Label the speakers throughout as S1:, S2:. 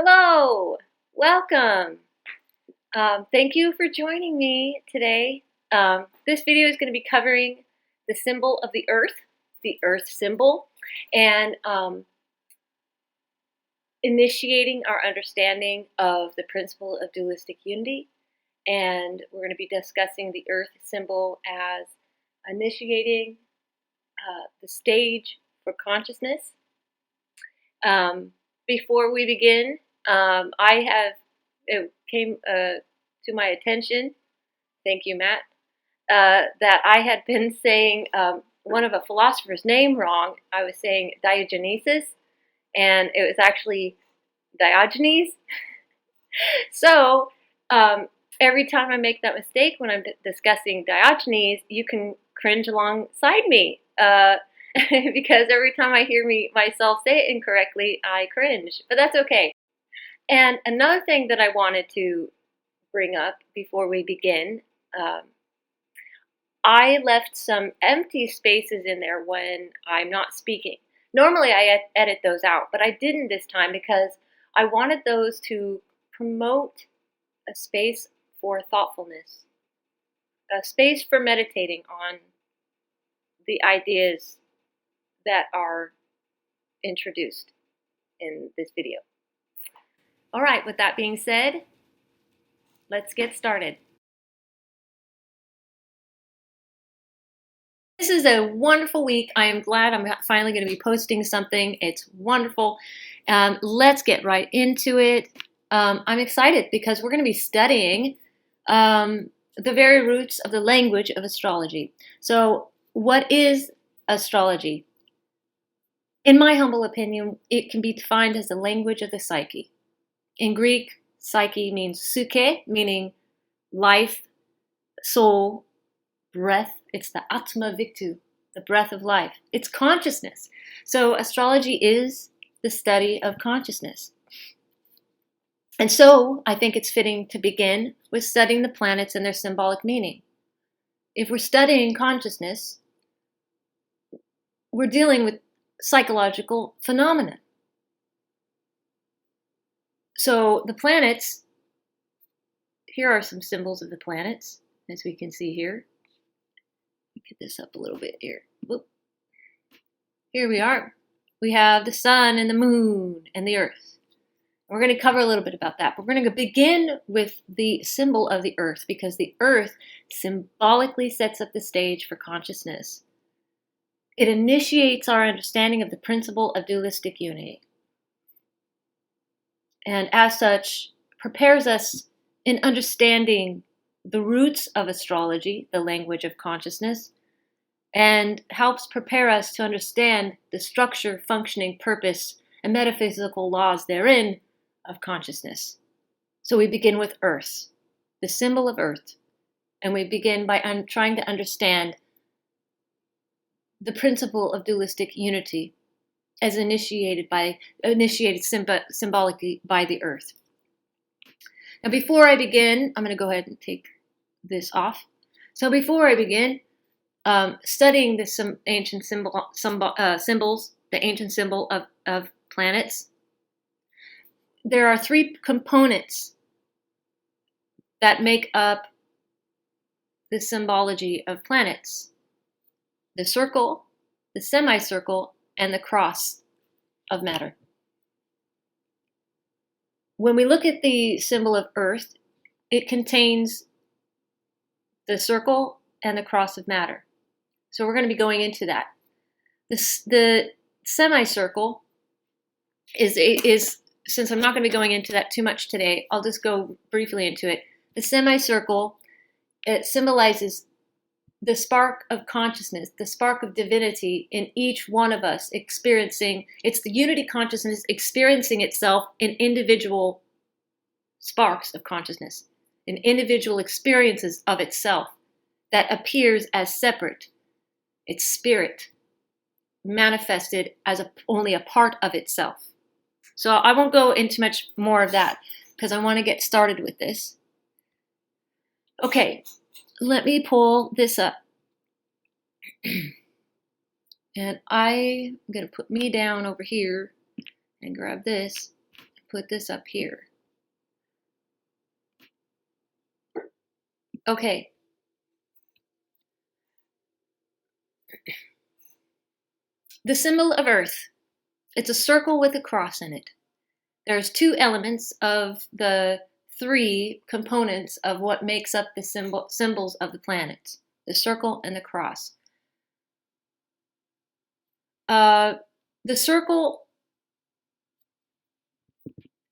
S1: Hello, welcome. Thank you for joining me today. This video is going to be covering the symbol of the Earth symbol, and initiating our understanding of the principle of dualistic unity. And we're going to be discussing the Earth symbol as initiating the stage for consciousness. Before we begin, it came to my attention, thank you, Matt, that I had been saying one of a philosopher's name wrong. I was saying Diogenes, and it was actually Diogenes. So every time I make that mistake when I'm discussing Diogenes, you can cringe alongside me. Because every time I hear myself say it incorrectly, I cringe. But that's okay. And another thing that I wanted to bring up before we begin, I left some empty spaces in there when I'm not speaking. Normally I edit those out, but I didn't this time because I wanted those to promote a space for thoughtfulness, a space for meditating on the ideas that are introduced in this video. All right, with that being said, let's get started. This is a wonderful week. I am glad I'm finally going to be posting something. It's wonderful. Let's get right into it. I'm excited because we're going to be studying the very roots of the language of astrology. So what is astrology? In my humble opinion, it can be defined as the language of the psyche. In Greek, psyche means psyche, meaning life, soul, breath. It's the atma victu, the breath of life. It's consciousness. So astrology is the study of consciousness. And so I think it's fitting to begin with studying the planets and their symbolic meaning. If we're studying consciousness, we're dealing with psychological phenomena. So the planets, here are some symbols of the planets, as we can see here. Get this up a little bit here. Whoop. Here we are. We have the sun and the moon and the earth. We're going to cover a little bit about that, but we're going to begin with the symbol of the earth because the earth symbolically sets up the stage for consciousness. It initiates our understanding of the principle of dualistic unity. And as such, prepares us in understanding the roots of astrology, the language of consciousness, and helps prepare us to understand the structure, functioning, purpose, and metaphysical laws therein of consciousness. So we begin with Earth, the symbol of Earth, and we begin by trying to understand the principle of dualistic unity as initiated symbolically by the Earth. Now before I begin, I'm going to go ahead and take this off. So before I begin studying some ancient symbols, the ancient symbol of planets, there are three components that make up the symbology of planets: the circle, the semicircle, and the cross of matter. When we look at the symbol of Earth, it contains the circle and the cross of matter. So we're going to be going into that. The semicircle is, since I'm not going to be going into that too much today, I'll just go briefly into it. The semicircle, it symbolizes the spark of consciousness, the spark of divinity in each one of us experiencing. It's the unity consciousness experiencing itself in individual sparks of consciousness, in individual experiences of itself that appears as separate. It's spirit manifested as only a part of itself. So I won't go into much more of that because I want to get started with this. Okay, let me pull this up. And I'm going to put me down over here and grab this, put this up here. Okay. The symbol of Earth. It's a circle with a cross in it. There's two elements of the three components of what makes up the symbols of the planets, the circle and the cross. The circle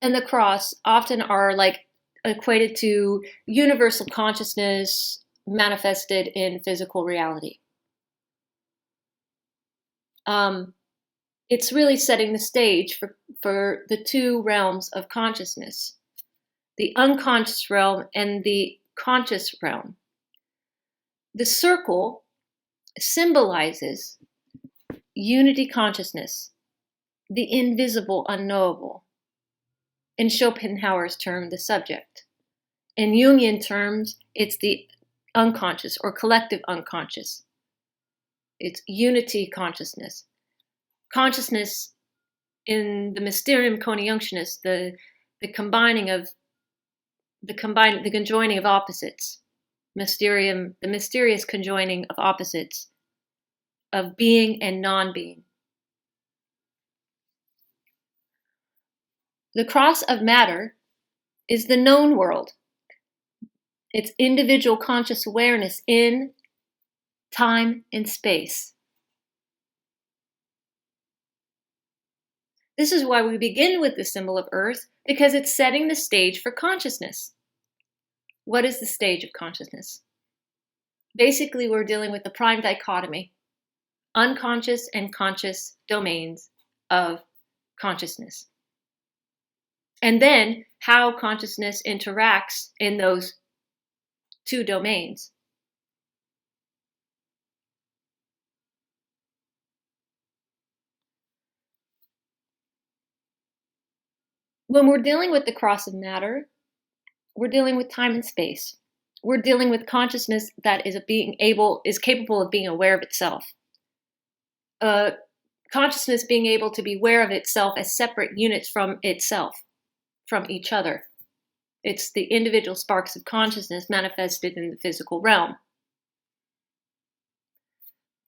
S1: and the cross often are like equated to universal consciousness manifested in physical reality. It's really setting the stage for the two realms of consciousness, the unconscious realm and the conscious realm. The circle symbolizes unity consciousness, the invisible unknowable. In Schopenhauer's term, the subject. In Jungian terms, it's the unconscious or collective unconscious. It's unity consciousness. Consciousness in the Mysterium Conjunctionis, the conjoining of opposites. Mysterium, the mysterious conjoining of opposites, of being and non-being. The cross of matter is the known world. It's individual conscious awareness in time and space. This is why we begin with the symbol of Earth, because it's setting the stage for consciousness. What is the stage of consciousness? Basically, we're dealing with the prime dichotomy, unconscious and conscious domains of consciousness. And then how consciousness interacts in those two domains. When we're dealing with the cross of matter, we're dealing with time and space. We're dealing with consciousness that is capable of being aware of itself. Consciousness being able to be aware of itself as separate units from itself, from each other. It's the individual sparks of consciousness manifested in the physical realm.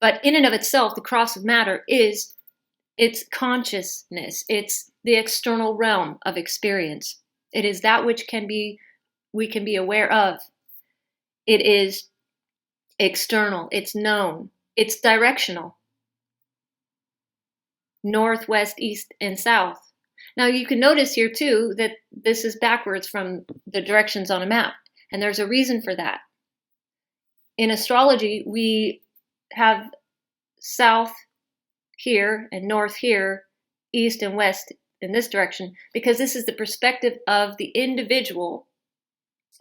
S1: But in and of itself, the cross of matter is its consciousness. It's the external realm of experience. It is that which we can be aware of. It is external. It's known. It's directional. North, west, east, and south. Now you can notice here too that this is backwards from the directions on a map, and there's a reason for that. In astrology, we have south here and north here, east and west in this direction, because this is the perspective of the individual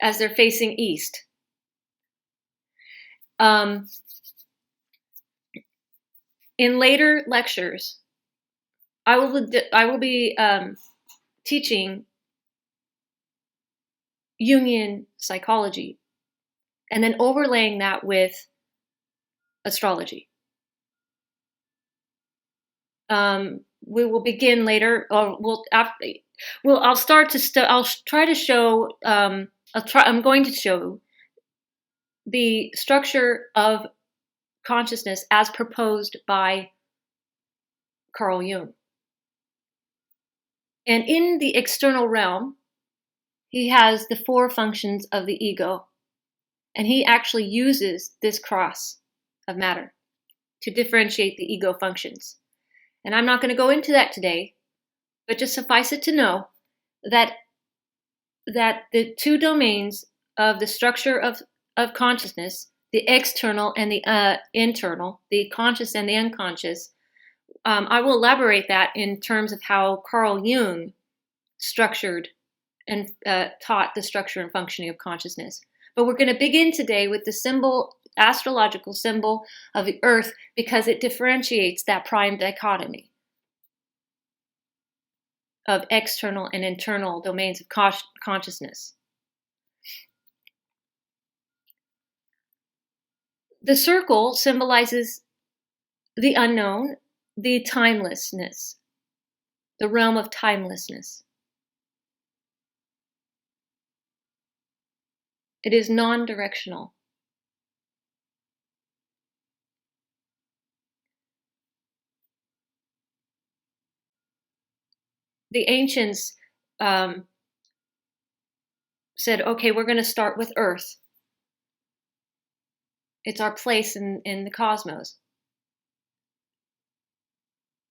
S1: as they're facing east. In later lectures, I will be teaching Jungian psychology and then overlaying that with astrology. We will begin later, or I'm going to show the structure of consciousness as proposed by Carl Jung. And in the external realm, he has the four functions of the ego. And he actually uses this cross of matter to differentiate the ego functions. And I'm not going to go into that today, but just suffice it to know that the two domains of the structure of consciousness, the external and the internal, the conscious and the unconscious, I will elaborate that in terms of how Carl Jung structured and taught the structure and functioning of consciousness. But we're going to begin today with the astrological symbol of the Earth, because it differentiates that prime dichotomy of external and internal domains of consciousness. The circle symbolizes the unknown, the timelessness, the realm of timelessness. It is non-directional. The ancients said, okay, we're going to start with Earth. It's our place in the cosmos.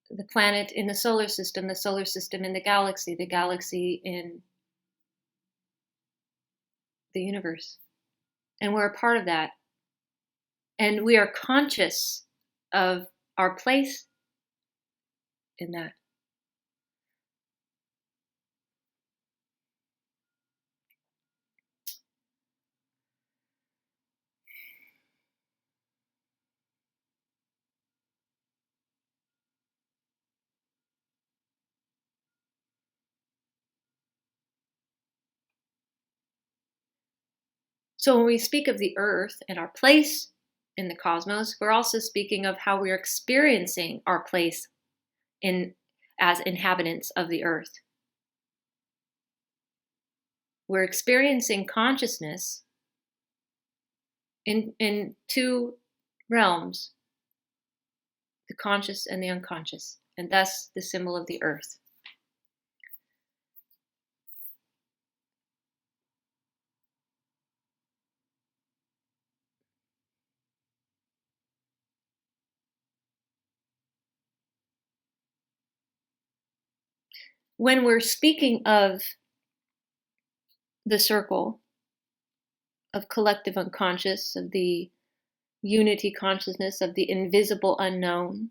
S1: The planet in the solar system in the galaxy in the universe. And we're a part of that. And we are conscious of our place in that. So when we speak of the earth and our place in the cosmos, we're also speaking of how we're experiencing our place as inhabitants of the earth. We're experiencing consciousness in two realms, the conscious and the unconscious, and thus the symbol of the earth. When we're speaking of the circle of collective unconscious, of the unity consciousness, of the invisible unknown,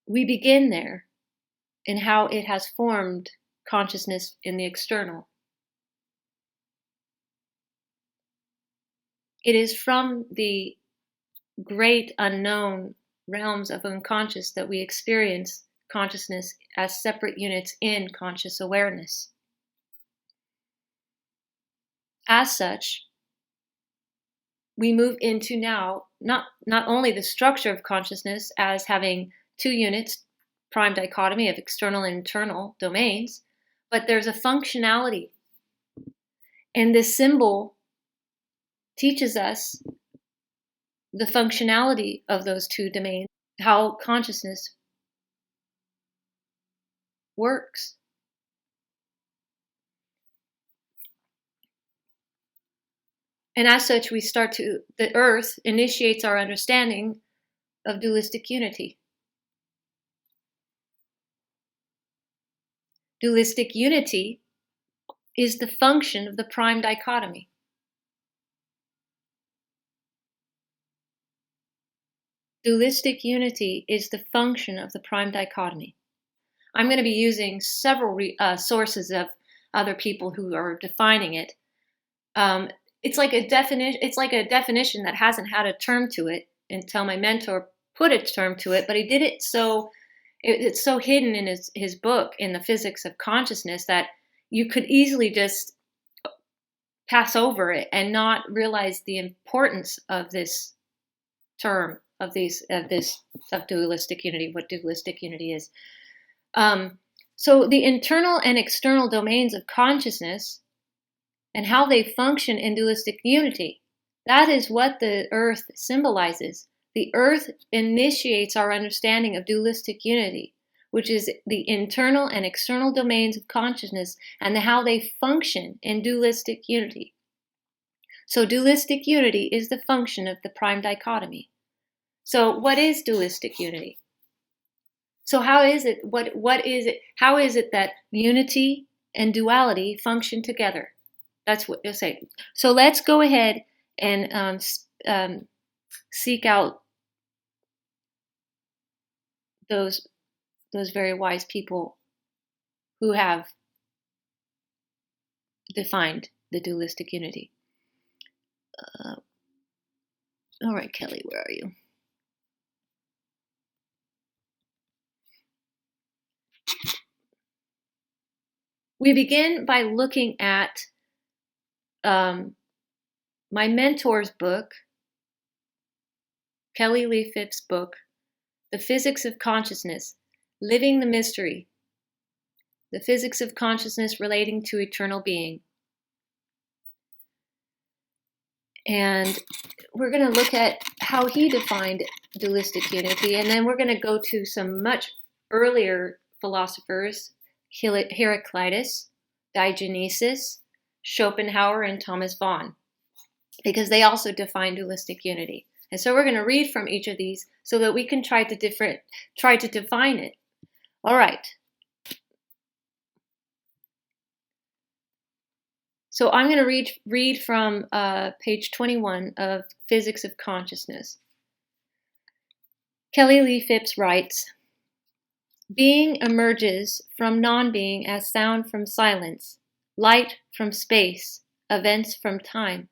S1: we begin there in how it has formed consciousness in the external. It is from the great unknown realms of unconscious that we experience consciousness as separate units in conscious awareness. As such, we move into now not only the structure of consciousness as having two units, prime dichotomy of external and internal domains, but there's a functionality. And this symbol teaches us the functionality of those two domains, how consciousness works. And as such, the earth initiates our understanding of dualistic unity. Dualistic unity is the function of the prime dichotomy. Dualistic unity is the function of the prime dichotomy. I'm going to be using several sources of other people who are defining it. It's like a definition that hasn't had a term to it until my mentor put a term to it, but he did it so it's so hidden in his book, in the Physics of Consciousness, that you could easily just pass over it and not realize the importance of this term, of dualistic unity, what dualistic unity is. So the internal and external domains of consciousness and how they function in dualistic unity, that is what the earth symbolizes. The earth initiates our understanding of dualistic unity, which is the internal and external domains of consciousness and how they function in dualistic unity. So dualistic unity is the function of the prime dichotomy. So what is dualistic unity? So how is it? What is it? How is it that unity and duality function together? That's what you'll say. So let's go ahead and seek out those very wise people who have defined the dualistic unity. All right, Kelly, where are you? We begin by looking at my mentor's book, Kelly Lee Phipps' book, The Physics of Consciousness, Living the Mystery. the physics of consciousness relating to eternal being. And we're going to look at how he defined dualistic unity, and then we're going to go to some much earlier philosophers, Heraclitus, Diogenes, Schopenhauer, and Thomas Vaughan, because they also define dualistic unity. And so we're going to read from each of these so that we can try to define it. All right. So I'm going to read from page 21 of Physics of Consciousness. Kelly Lee Phipps writes, "Being emerges from non-being as sound from silence, light from space, events from time.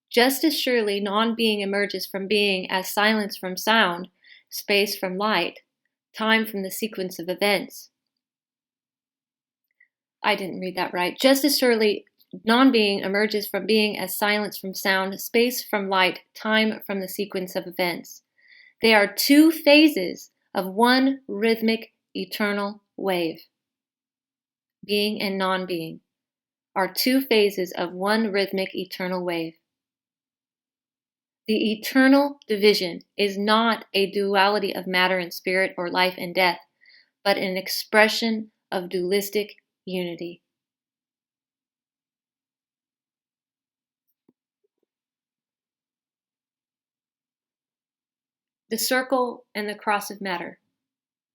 S1: Just as surely non-being emerges from being as silence from sound, space from light, time from the sequence of events." I didn't read that right. Just as surely non-being emerges from being as silence from sound, space from light, time from the sequence of events. They are two phases of one rhythmic eternal wave. Being and non-being are two phases of one rhythmic eternal wave. The eternal division is not a duality of matter and spirit or life and death, but an expression of dualistic unity. The circle and the cross of matter,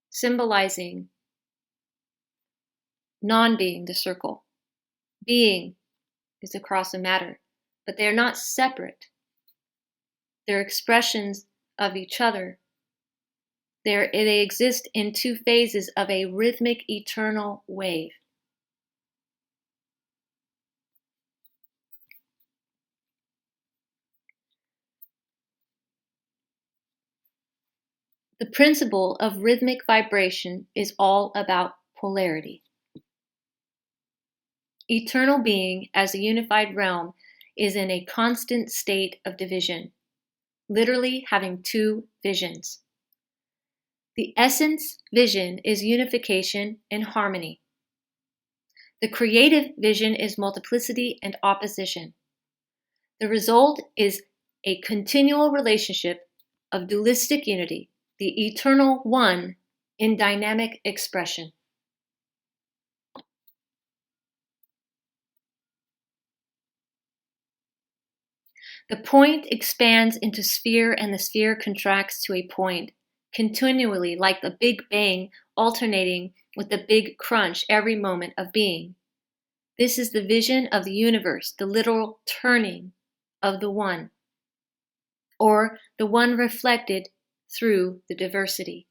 S1: symbolizing non-being, the circle. Being is the cross of matter, but they are not separate. They're expressions of each other. They exist in two phases of a rhythmic eternal wave. The principle of rhythmic vibration is all about polarity. Eternal being as a unified realm is in a constant state of division, literally having two visions. The essence vision is unification and harmony. The creative vision is multiplicity and opposition. The result is a continual relationship of dualistic unity, the eternal one in dynamic expression. The point expands into sphere and the sphere contracts to a point, continually like the Big Bang alternating with the Big Crunch every moment of being. This is the vision of the universe, the literal turning of the one, or the one reflected through the diversity,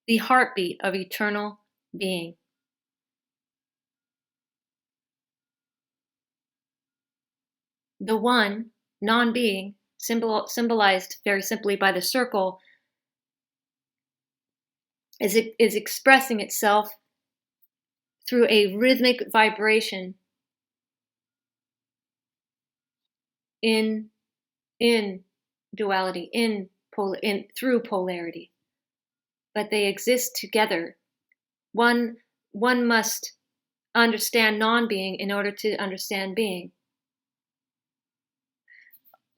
S1: the heartbeat of eternal being. The one, non-being, symbolized very simply by the circle, is expressing itself through a rhythmic vibration in duality, through polarity. But they exist together. One must understand non-being in order to understand being.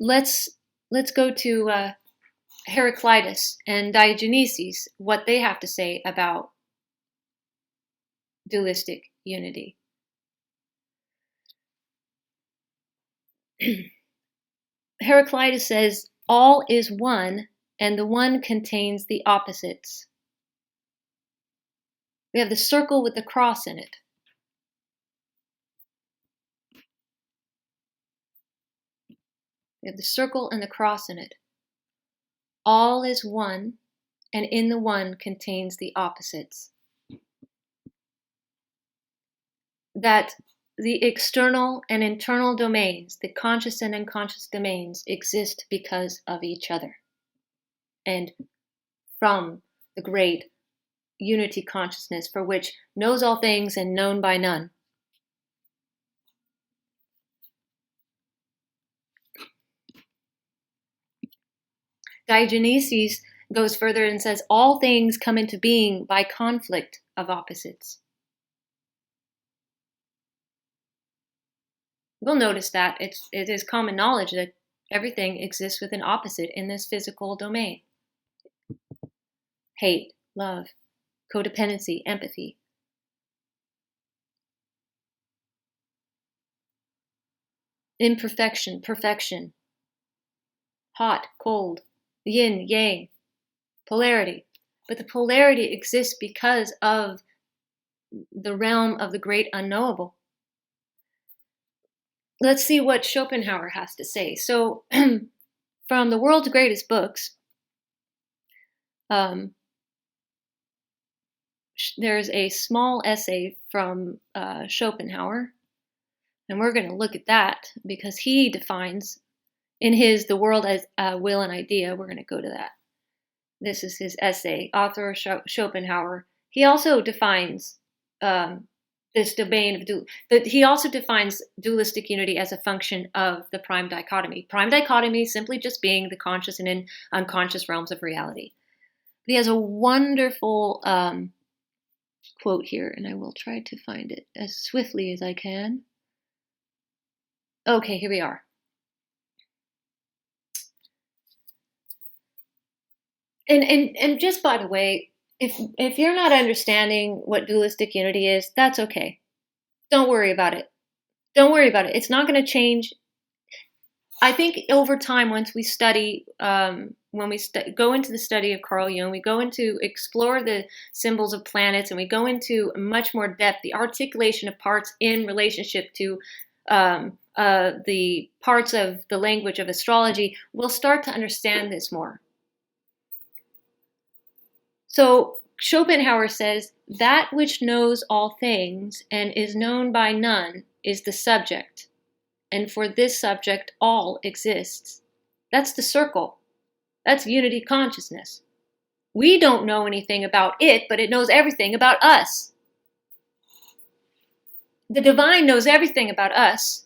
S1: Let's go to Heraclitus and Diogenes, what they have to say about dualistic unity. Heraclitus says, all is one, and the one contains the opposites. We have the circle with the cross in it. We have the circle and the cross in it. All is one, and in the one contains the opposites. That the external and internal domains, the conscious and unconscious domains, exist because of each other and from the great unity consciousness for which knows all things and known by none. Diogenes goes further and says all things come into being by conflict of opposites. We'll notice that it is common knowledge that everything exists with an opposite in this physical domain. Hate, love, codependency, empathy. Imperfection, perfection. Hot, cold, yin, yang, polarity. But the polarity exists because of the realm of the great unknowable. Let's see what Schopenhauer has to say. So, from the world's greatest books, there's a small essay from Schopenhauer, and we're going to look at that because he defines in his The World as Will and Idea. We're going to go to that. This is his essay, author Schopenhauer. He also defines this domain of he also defines dualistic unity as a function of the prime dichotomy. Prime dichotomy simply just being the conscious and unconscious realms of reality. But he has a wonderful quote here, and I will try to find it as swiftly as I can. Okay, here we are. And just by the way, if you're not understanding what dualistic unity is, that's okay. Don't worry about it. Don't worry about it. It's not going to change. I think over time, once we study, when we go into the study of Carl Jung, we go into explore the symbols of planets, and we go into much more depth, the articulation of parts in relationship to the parts of the language of astrology, we'll start to understand this more. So Schopenhauer says, that which knows all things and is known by none is the subject. And for this subject, all exists. That's the circle. That's unity consciousness. We don't know anything about it, but it knows everything about us. The divine knows everything about us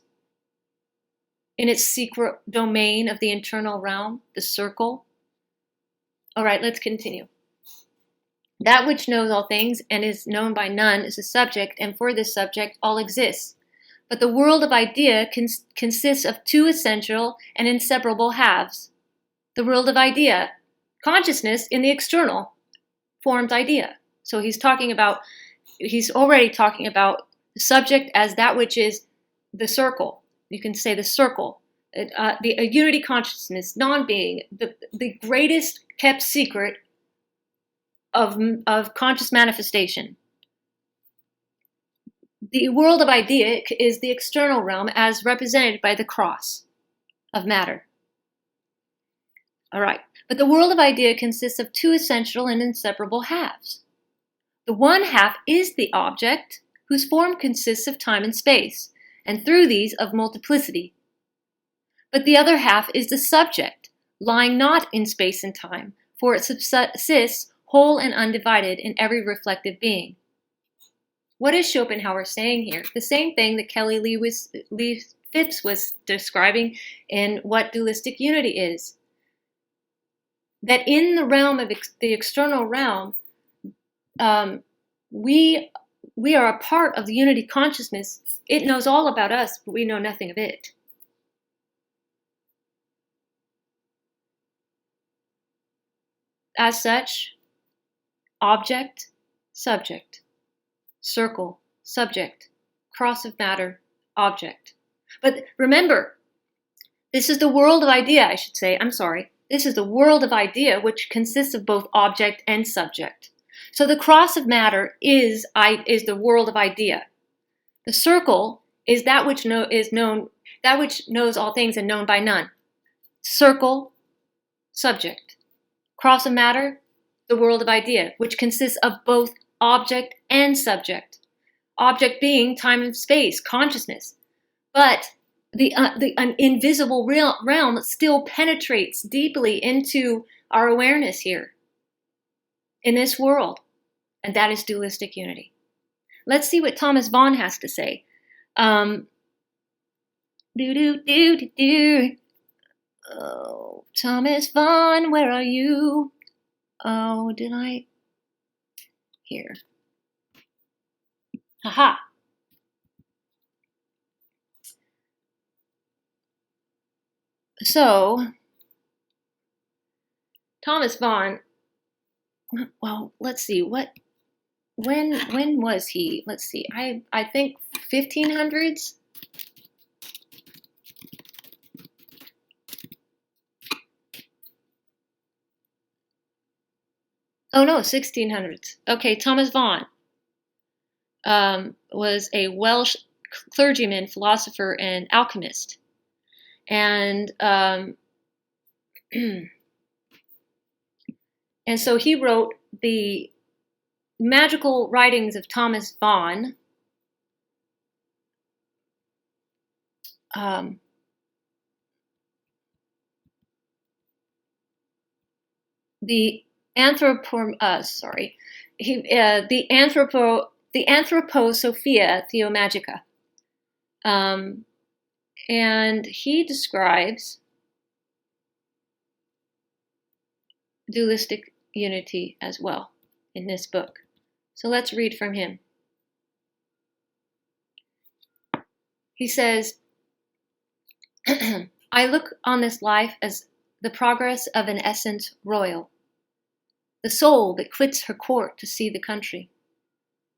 S1: in its secret domain of the internal realm, the circle. All right, let's continue. That which knows all things and is known by none is a subject, and for this subject all exists. But the world of idea consists of two essential and inseparable halves. The world of idea, consciousness in the external, forms idea. So he's already talking about the subject as that which is the circle. You can say the circle, a unity consciousness, non-being, the greatest kept secret of conscious manifestation. The world of idea is the external realm as represented by the cross of matter. All right, but the world of idea consists of two essential and inseparable halves. The one half is the object, whose form consists of time and space, and through these of multiplicity. But the other half is the subject, lying not in space and time, for it subsists whole and undivided in every reflective being. What is Schopenhauer saying here? The same thing that Kelly Lee Phipps was describing in what dualistic unity is. That in the realm of the external realm, we are a part of the unity consciousness. It knows all about us, but we know nothing of it. As such, object, subject, circle, subject, cross of matter, object. But remember, this is the world of idea, I should say. I'm sorry. This is the world of idea, which consists of both object and subject. So the cross of matter is the world of idea. The circle is that which knows all things and known by none. Circle, subject. Cross of matter, the world of idea, which consists of both object and subject. Object being time and space, consciousness. But the invisible realm still penetrates deeply into our awareness here in this world, and that is dualistic unity. Let's see what Thomas Vaughan has to say. Oh, Thomas Vaughan, where are you? Oh, did I? Here. Haha. So, Thomas Vaughan, well, let's see, when was he? Let's see, I think 1500s? Oh no, 1600s. Okay, Thomas Vaughan was a Welsh clergyman, philosopher, and alchemist. And and so he wrote the magical writings of Thomas Vaughan. The Anthroposophia Theomagica. And he describes dualistic unity as well in this book. So let's read from him. He says, I look on this life as the progress of an essence royal, the soul that quits her court to see the country.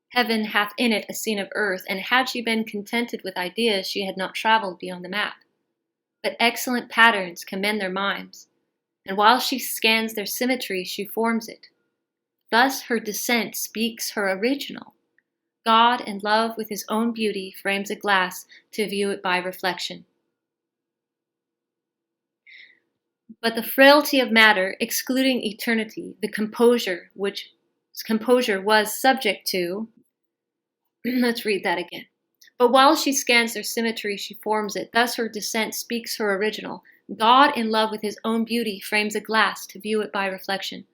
S1: Heaven hath in it a scene of earth, and had she been contented with ideas, she had not travelled beyond the map. But excellent patterns commend their mimes, and while she scans their symmetry, she forms it. Thus her descent speaks her original. God in love with his own beauty frames a glass to view it by reflection. But the frailty of matter, excluding eternity, the composure which composure was subject to, let's read that again. But while she scans their symmetry, she forms it. Thus her descent speaks her original. God in love with his own beauty frames a glass to view it by reflection.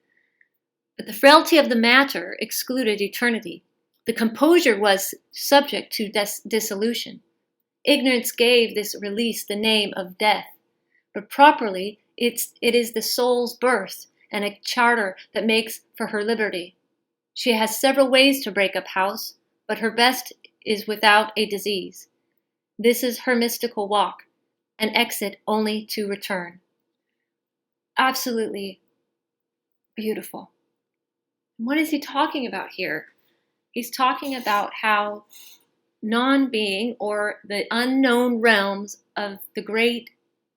S1: But the frailty of the matter excluded eternity. The composure was subject to dissolution. Ignorance gave this release the name of death. But properly, it is the soul's birth and a charter that makes for her liberty. She has several ways to break up house, but her best is without a disease. This is her mystical walk, an exit only to return. Absolutely beautiful. What is he talking about here? He's talking about how non-being, or the unknown realms of the great,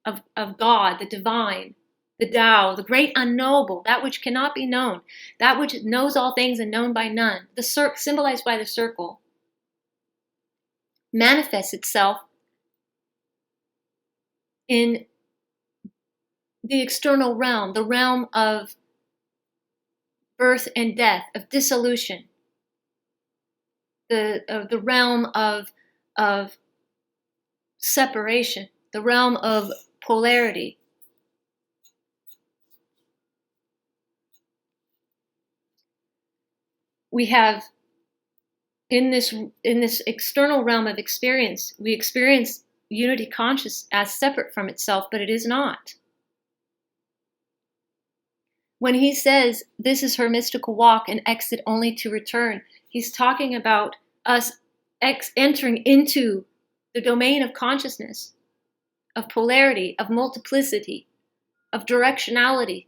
S1: of God, the divine, the Tao, the great unknowable, that which cannot be known, that which knows all things and known by none, the symbolized by the circle, manifests itself in the external realm, the realm of birth and death, of dissolution, the realm of separation, the realm of polarity. We have in this external realm of experience, we experience unity conscious as separate from itself, but it is not. When he says this is her mystical walk and exit only to return, he's talking about us entering into the domain of consciousness, of polarity, of multiplicity, of directionality,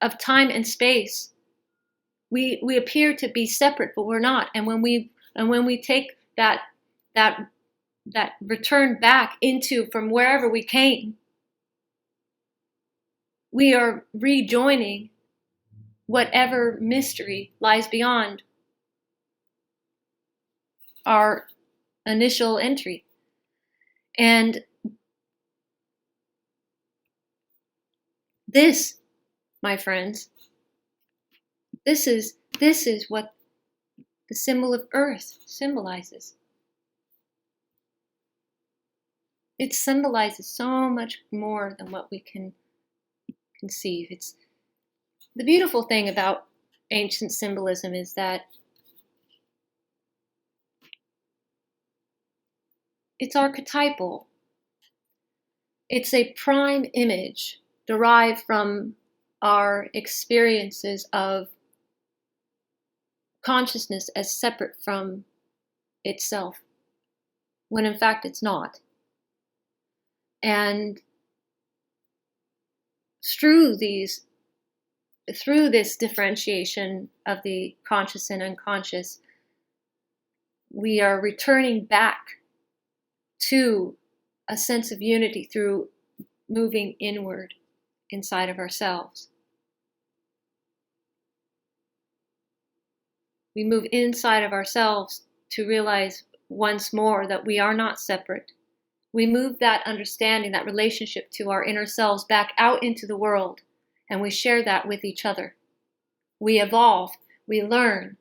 S1: of time and space. We appear to be separate, but we're not. And when we take that return back into from wherever we came, we are rejoining whatever mystery lies beyond our initial entry. And this, my friends, this is what the symbol of earth symbolizes. It symbolizes so much more than what we can conceive. It's the beautiful thing about ancient symbolism is that it's archetypal. It's a prime image derived from our experiences of consciousness as separate from itself, when in fact it's not. And through this differentiation of the conscious and unconscious, we are returning back to a sense of unity through moving inward inside of ourselves. We move inside of ourselves to realize once more that we are not separate. We move that understanding, that relationship to our inner selves back out into the world, and we share that with each other. We evolve, we learn.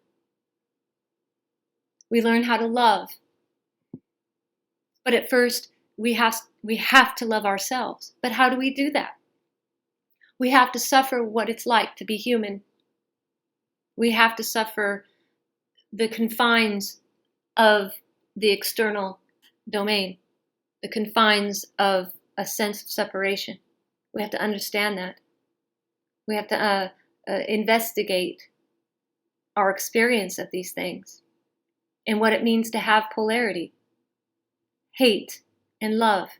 S1: We learn how to love. But at first, we have to love ourselves. But how do we do that? We have to suffer what it's like to be human. We have to suffer the confines of the external domain, the confines of a sense of separation. We have to understand that. We have to investigate our experience of these things and what it means to have polarity, hate and love,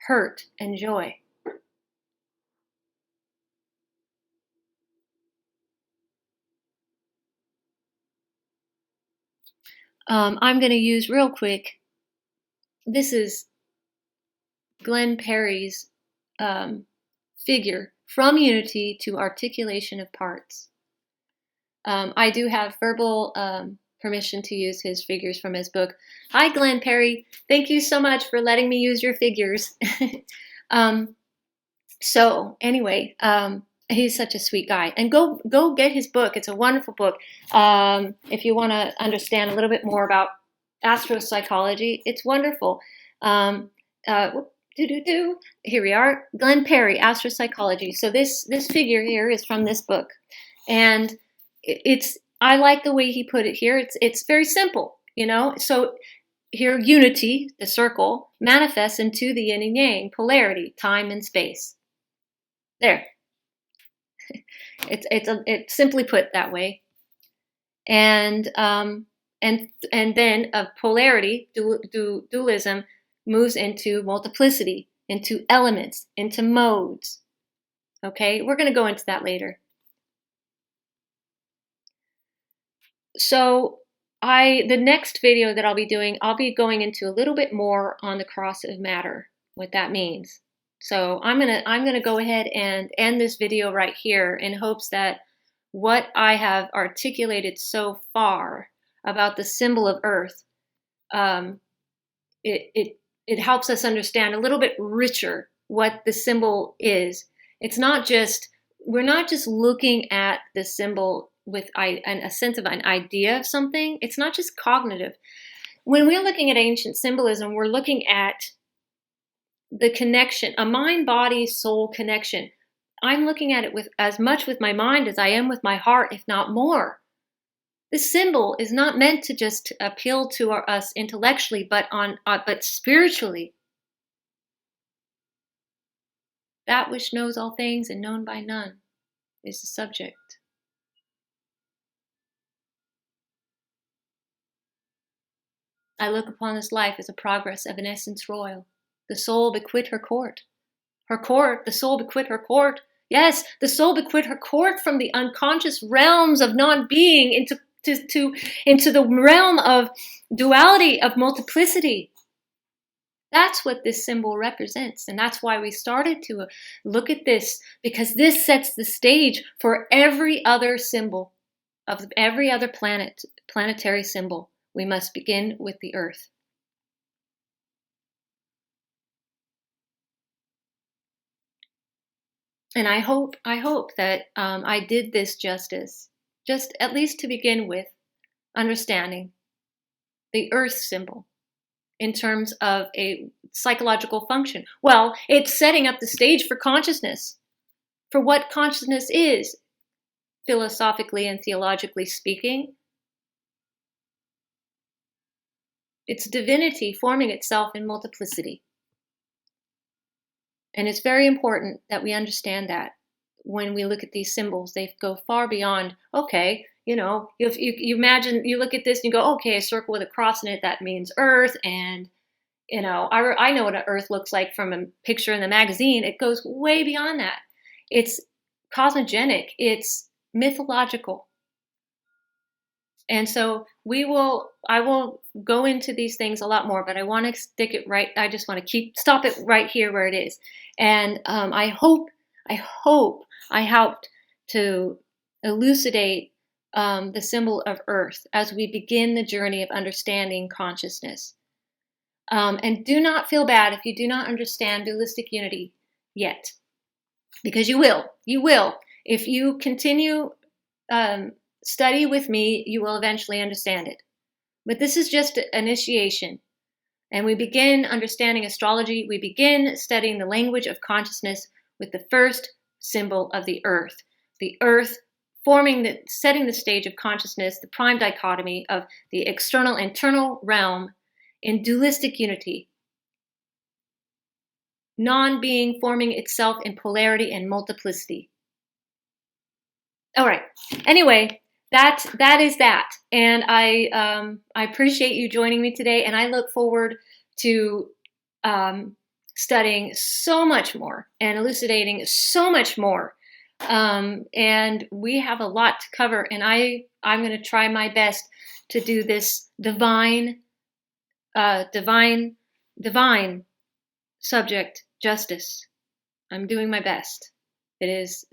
S1: hurt and joy. I'm going to use real quick, this is Glenn Perry's figure, From Unity to Articulation of Parts. I do have verbal permission to use his figures from his book. Hi, Glenn Perry. Thank you so much for letting me use your figures. So anyway, he's such a sweet guy. And go get his book. It's a wonderful book. If you want to understand a little bit more about astropsychology, it's wonderful. Here we are, Glenn Perry, Astropsychology. So this figure here is from this book, and I like the way he put it here. It's very simple, you know. So here, unity, the circle, manifests into the yin and yang, polarity, time and space. There. It's simply put that way, and then polarity, dualism, moves into multiplicity, into elements, into modes. Okay, we're going to go into that later. So the next video that I'll be doing, I'll be going into a little bit more on the cross of matter, what that means. So I'm gonna go ahead and end this video right here in hopes that what I have articulated so far about the symbol of Earth, it helps us understand a little bit richer what the symbol is. We're not just looking at the symbol with a sense of an idea of something. It's not just cognitive. When we're looking at ancient symbolism, we're looking at the connection, a mind-body-soul connection. I'm looking at it with as much with my mind as I am with my heart, if not more. This symbol is not meant to just appeal to us intellectually, but spiritually. That which knows all things and known by none is the subject. I look upon this life as a progress of an essence royal. The soul bequit her court. Her court, the soul bequit her court. Yes, the soul bequit her court from the unconscious realms of non-being into the realm of duality, of multiplicity. That's what this symbol represents. And that's why we started to look at this, because this sets the stage for every other symbol, of every other planetary symbol. We must begin with the Earth. And I hope that I did this justice, just at least to begin with, understanding the Earth symbol in terms of a psychological function. Well, it's setting up the stage for consciousness, for what consciousness is, philosophically and theologically speaking. It's divinity forming itself in multiplicity. And it's very important that we understand that when we look at these symbols. They go far beyond, okay, you know, you imagine, you look at this and you go, okay, a circle with a cross in it, that means Earth, and I know what an Earth looks like from a picture in the magazine. It goes way beyond that. It's cosmogenic. It's mythological. And so I will go into these things a lot more, but I want to stick it right. I just want to stop it right here where it is. And I hope I helped to elucidate the symbol of Earth as we begin the journey of understanding consciousness. And do not feel bad if you do not understand dualistic unity yet, because you will. You will. If you continue study with me, you will eventually understand it. But this is just an initiation. And we begin understanding astrology. We begin studying the language of consciousness with the first symbol of the Earth. The Earth setting the stage of consciousness, the prime dichotomy of the external-internal realm in dualistic unity. Non-being forming itself in polarity and multiplicity. All right. Anyway, that is that. And I appreciate you joining me today, and I look forward to studying so much more and elucidating so much more. And we have a lot to cover, and I'm going to try my best to do this divine subject justice. I'm doing my best. It is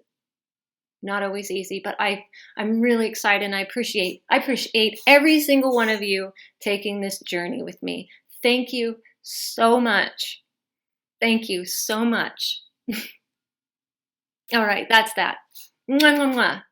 S1: not always easy, but I'm really excited, and I appreciate every single one of you taking this journey with me. Thank you so much. Thank you so much. All right, that's that. Mwah, mwah, mwah.